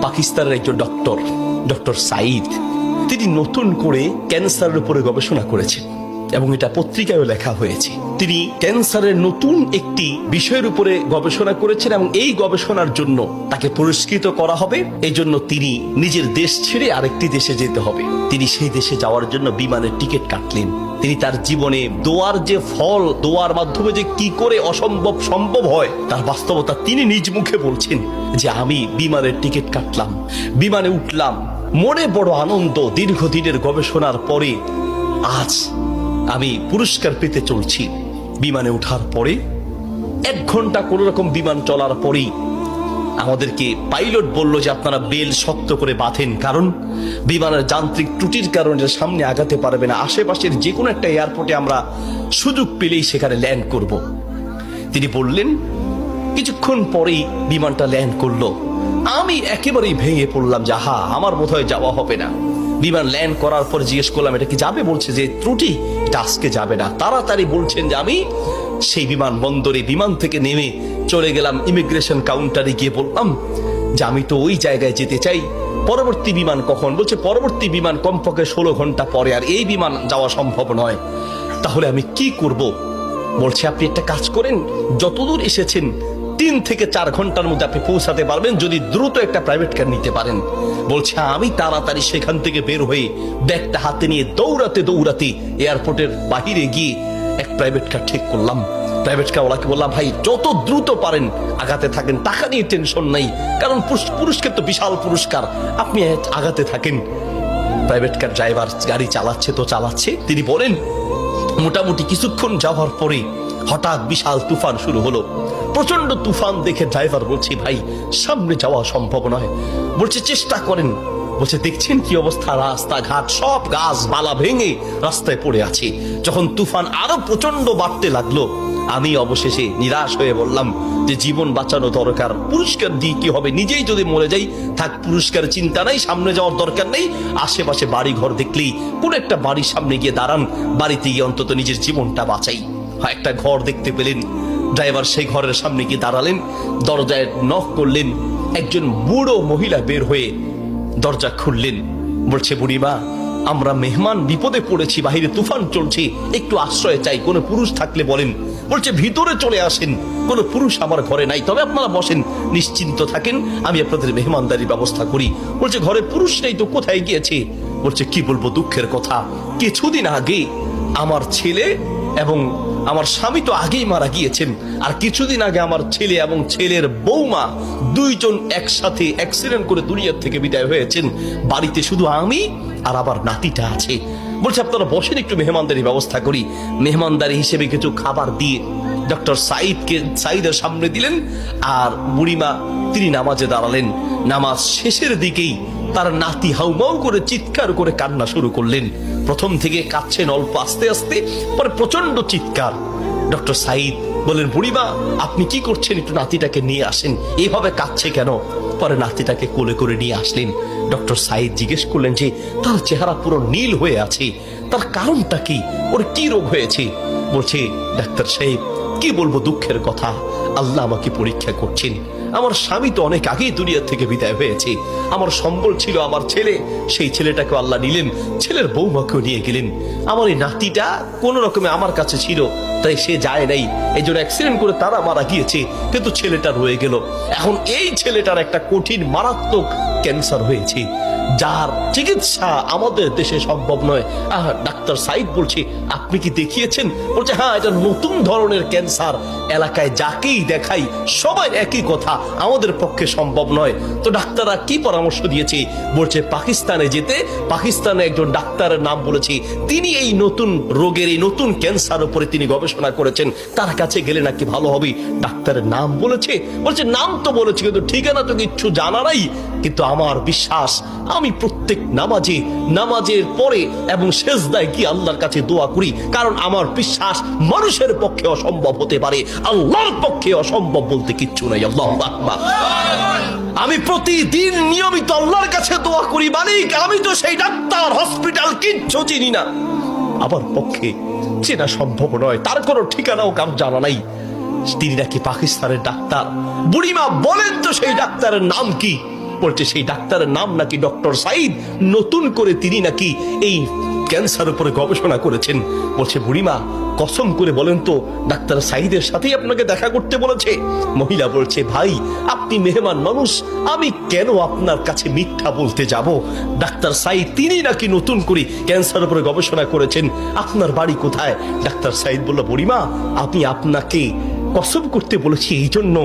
পাকিস্তানের একজন ডক্টর সাইদ, তিনি নতুন করে ক্যান্সারের উপরে গবেষণা করেছেন এবং এটা পত্রিকায়ও লেখা হয়েছে। তিনি ক্যান্সারের নতুন একটি বিষয়ের উপরে গবেষণা করেছেন এবং এই গবেষণার জন্য তাকে পুরস্কৃত করা হবে। এই জন্য তিনি নিজের দেশ ছেড়ে আরেকটি দেশে যেতে হবে। তিনি সেই দেশে যাওয়ার জন্য বিমানের টিকিট কাটলেন। তিনি তার জীবনে দোয়ার যে ফল, দোয়ার মাধ্যমে যে কি করে অসম্ভব সম্ভব হয় তার বাস্তবতা তিনি নিজ মুখে বলছেন যে আমি বিমানের টিকিট কাটলাম, বিমানে উঠলাম, মনে বড় আনন্দ। দীর্ঘদিনের গবেষণার পরে আজ আমি পুরস্কার পেতে চলছি। বিমানে ওঠার পরে 1 ঘন্টা কোন রকম বিমান চলার পরেই আমাদেরকে পাইলট বলল যে আপনারা বেল শক্ত করে বাঁধেন, কারণ বিমানের যান্ত্রিক ত্রুটির কারণে সামনে আগাতে পারবে না। আশেপাশের যে কোনো একটা এয়ারপোর্টে আমরা সুযোগ পেলেই সেখানে ল্যান্ড করব। তিনি বললেন। কিছুক্ষণ পরেই বিমানটা ল্যান্ড করলো। আমি একেবারেই ভেঙে পড়লাম যে আমার বোধহয় যাওয়া হবে না। বিমান ল্যান্ড করার পর জিজ্ঞেস করলাম এটা কি যাবে? বলছে যে ত্রুটি, এটা আজকে যাবে না। তাড়াতাড়ি বলছেন যে আমি সেই বিমান বন্দরে বিমান থেকে নেমে চলে গেলাম ইমিগ্রেশন কাউন্টারে, গিয়ে বললাম যে আমি তো ওই জায়গায় যেতে চাই। পরবর্তী বিমান কখন? বলছে পরবর্তী বিমান কমপক্ষে 16 ঘন্টা পরে, আর এই বিমান যাওয়া সম্ভব নয়। তাহলে আমি কি করব? বলছে আপনি একটা কাজ করেন, যতদূর এসেছেন 3 থেকে 4 ঘন্টার মধ্যে আপনি পৌঁছাতে পারবেন যদি দ্রুত একটা প্রাইভেট কার নিতে পারেন। বলছে আমি তাড়াতাড়ি সেখান থেকে বের হয়ে ব্যাগটা হাতে নিয়ে দৌড়াতে এয়ারপোর্টের বাহিরে গিয়ে এক প্রাইভেট কার ঠিক করলাম। প্রাইভেট কার ওলাকে বললাম ভাই যত দ্রুত পারেন আগাতে থাকেন, টাকা নিয়ে টেনশন নাই, কারণ পুরস্কার তো বিশাল পুরস্কার, আপনি আগাতে থাকেন। প্রাইভেট কার ড্রাইভার গাড়ি চালাচ্ছে। তিনি বলেন মোটামুটি কিছুক্ষণ যাওয়ার পরে হঠাৎ বিশাল তুফান শুরু হলো। প্রচন্ড তুফান দেখে ড্রাইভার বলছে ভাই সামনে যাওয়া সম্ভব নয়। বলছে চেষ্টা করেন। বলছে দেখছেন কি অবস্থা, রাস্তাঘাট সব গাছপালা ভেঙে রাস্তায় পড়ে আছে। যখন তুফান আরো প্রচন্ড বাড়তে লাগলো আমি অবশেষে নিরাশ হয়ে বললাম যে জীবন বাঁচানো দরকার, পুরস্কার দিয়ে কি হবে, নিজেই যদি মরে যাই থাক, পুরস্কার চিন্তা নাই, সামনে যাওয়ার দরকার নেই। আশেপাশে বাড়ি ঘর দেখলেই কোন একটা বাড়ির সামনে গিয়ে দাঁড়ান, বাড়িতে গিয়ে অন্তত নিজের জীবনটা বাঁচাই। একটা ঘর দেখতে পেলেন, ড্রাইভার সেই ঘরের সামনে গিয়ে দাঁড়ালেন, দরজায় নক করলেন। একজন বুড়ো মহিলা বের হয়ে দরজা খুললেন। বলছে বুড়িমা আমরা মেহমান বিপদে পড়েছি, বাহিরে তুফান চলছে, একটু আশ্রয় চাই, কোনো পুরুষ থাকলে বলেন। বলছে ভিতরে চলে আসেন, কোনো পুরুষ আমার ঘরে নাই, তবে আপনারা বসেন, নিশ্চিন্ত থাকেন, আমি আপনাদের মেহমানদারির ব্যবস্থা করি। বলছে ঘরে পুরুষ নেই তো কোথায় গিয়েছে? বলছে কি বলবো দুঃখের কথা, কিছুদিন আগে আমার ছেলে এবং আমার স্বামী তো আগেই মারা গিয়েছেন, আর কিছুদিন আগে আমার ছেলে এবং ছেলের বৌমা দুইজন একসাথে অ্যাক্সিডেন্ট করে দুনিয়ার থেকে বিদায় হয়েছেন। বাড়িতে শুধু আমি আর আবার নাতিটা আছে। বলছে আপনারা বসেন, একটু মেহমানদারি ব্যবস্থা করি। মেহমানদারি হিসেবে কিছু খাবার দিয়ে ডক্টর সাইদের সামনে দিলেন, আর বুড়িমা তিনি নামাজে দাঁড়ালেন। নামাজ শেষের দিকেই তার নাতি হাউমাউ করে চিৎকার করে কান্না শুরু করলেন। প্রথম থেকে কাঁদছেন অল্প আস্তে আস্তে, পরে প্রচন্ড চিৎকার। ডক্টর সাইদ বলেন বুড়িমা আপনি কি করছেন, একটু নাতিটাকে নিয়ে আসেন, এইভাবে কাঁদছে কেন? পরে নাতিটাকে কোলে করে নিয়ে আসলেন। ডক্টর সাইদ জিজ্ঞেস করলেন যে তার চেহারা পুরো নীল হয়ে আছে, তার কারণটা কি, ওর কি রোগ হয়েছে? বলছে ডাক্তার সাহেব কি বলবো দুঃখের কথা, আল্লাহ আমাকে পরীক্ষা করছেন। আমার স্বামী তো অনেক আগেই দুনিয়া থেকে বিদায় হয়েছে, আমার সম্বল ছিল আমার ছেলে, সেই ছেলেটাকে আল্লাহ নিলেন, ছেলের বৌমাকেও নিয়ে গেলেন। আমার এই নাতিটা কোন রকমে আমার কাছে ছিল, তাই সে যায় নাই, এই জন্য অ্যাক্সিডেন্ট করে তারা মারা গিয়েছে, কিন্তু ছেলেটা রয়ে গেল। এখন এই ছেলেটার একটা কঠিন মারাত্মক ক্যান্সার হয়েছে, যার চিকিৎসা আমাদের দেশে সম্ভব নয়। ডাক্তার সাইদ বলছে আপনি কি দেখিয়েছেন? বলছে হ্যাঁ, এটা নতুন ধরনের ক্যান্সার, এলাকায় যাকেই দেখাই সবাই একই কথা, আমাদের পক্ষে সম্ভব নয়। তো ডাক্তাররা কি পরামর্শ দিয়েছে? বলছে পাকিস্তানে যেতে। পাকিস্তানে একজন ডাক্তারের নাম বলেছে, তিনি এই নতুন রোগের, এই নতুন ক্যান্সার উপরে তিনি গবেষণা করেছেন, তার কাছে গেলে নাকি ভালো হবে। ডাক্তারের নাম বলেছে? বলছে নাম তো বলেছে, কিন্তু ঠিকানা তো কিচ্ছু জানা নাই। কিন্তু আমার বিশ্বাস, আমি প্রত্যেক নামাজের পরে এবং সেজদায় গিয়ে আল্লাহর কাছে দোয়া করি, কারণ আমার বিশ্বাস মানুষের পক্ষে অসম্ভব হতে পারে, আল্লাহর পক্ষে অসম্ভব বলতে কিচ্ছু নাই। আল্লাহু আকবার। আমি প্রতিদিন নিয়মিত আল্লাহর কাছে দোয়া করি, মালিক আমি তো সেই ডাক্তার হসপিটাল কিচ্ছু চিনি না, আমার পক্ষে চেনা সম্ভব নয়, তার কোনো ঠিকানাও কার জানা নাই। তিনি নাকি পাকিস্তানের ডাক্তার। বুড়িমা বলেন তো সেই ডাক্তারের নাম কি? বলছে সেই ডাক্তারের নাম নাকি ডক্টর সাইদ, নতুন করে তিনি নাকি এই ক্যান্সার উপরে গবেষণা করেছেন। বলছে বুড়িমা কসম করে বলেন তো ডাক্তার সাইদের সাথেই আপনাকে দেখা করতে বলেছে? মহিলা বলছে ভাই আপনি মেহমান মানুষ, আমি কেন আপনার কাছে মিথ্যা বলতে যাব? ডাক্তার সাইদ তিনি নাকি নতুন করে ক্যান্সার উপরে গবেষণা করেছেন, আপনার বাড়ি কোথায়? ডাক্তার সাইদ বলল বুড়িমা আমি আপনাকে কসম করতে বলেছি এই জন্য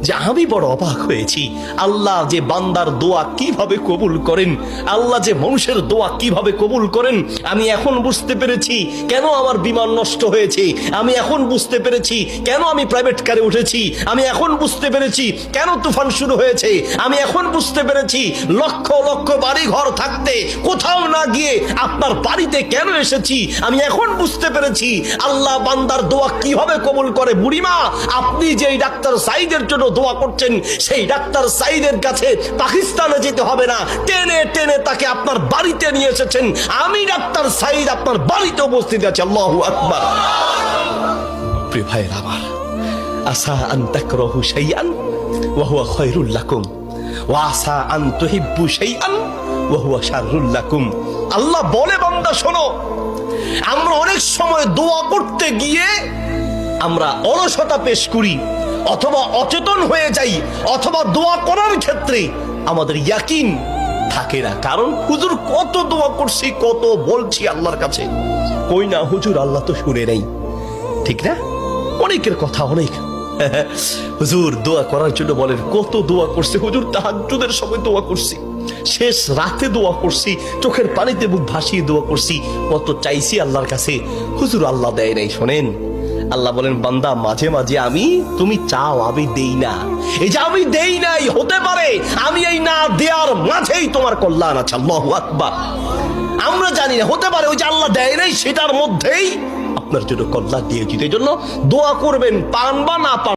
যে আমি বড় অবাক হয়েছি, আল্লাহ যে বান্দার দোয়া কিভাবে কবুল করেন, আল্লাহ যে মানুষের দোয়া কিভাবে কবুল করেন, আমি এখন বুঝতে পেরেছি কেন আমার বিমান নষ্ট হয়েছে, আমি এখন বুঝতে পেরেছি কেন আমি প্রাইভেট কারে উঠেছি, আমি এখন বুঝতে পেরেছি কেন তুফান শুরু হয়েছে, আমি এখন বুঝতে পেরেছি লক্ষ লক্ষ বাড়ি ঘর থাকতে কোথাও না গিয়ে আপনার বাড়িতে কেন এসেছি, আমি এখন বুঝতে পেরেছি আল্লাহ বান্দার দোয়া কিভাবে কবুল করে। বুড়িমা আপনি যে ডাক্তার সাইদের জন্য দোয়া করছেন সেই ডাক্তার সাইদের কাছে পাকিস্তানে যেতে হবে না, টেনে টেনে তাকে আপনার বাড়িতে নিয়ে এসেছেন, আমি ডাক্তার সাইদ আপনার বাড়িতে উপস্থিত আছি। আল্লাহু আকবার। প্রিয় ভাইয়ের আমার, আসা আন তাকরাহু শাইআন ওয়া হুয়া খায়রুল লাকুম ওয়া আসা আন তুহিব্বু শাইআন ওয়া হুয়া শাররুল লাকুম। আল্লাহ বলে বান্দা শোনো, আমরা অনেক সময় দোয়া করতে গিয়ে আমরা অলসতা পেশ করি, অথবা অচেতন হয়ে যাই, অথবা দোয়া করার ক্ষেত্রে আমাদের ইয়াকিন থাকে না। কারণ হুজুর কত দোয়া করছি, কত বলছি আল্লাহর কাছে, কই না হুজুর আল্লাহ তো শুনে নেই, ঠিক না? অনেকের কথা অনেক হুজুর দোয়া করার জন্য বলেন, কত দোয়া করছে হুজুর, তাহাজ্জুদের সময় দোয়া করছি, শেষ রাতে দোয়া করছি, চোখের পানিতে মুখ ভাসিয়ে দোয়া করছি, কত চাইছি আল্লাহর কাছে, হুজুর আল্লাহ দেয় নাই। শোনেন আল্লাহ বলেন বান্দা মাঝে মাঝে আমি তুমি চাও আমি দেই না, এই যে আমি দেই নাই হতে পারে আমি এই না দেওয়ার মাঝেই তোমার কল্যাণ আছে। আল্লাহু আকবার। আমরা জানি না, হতে পারে ওই যে আল্লাহ দেয় নাই সেটার মধ্যেই আপনার জন্য কল্যাণ দিয়েছি। এই জন্য দোয়া করবেন, পান বা না পান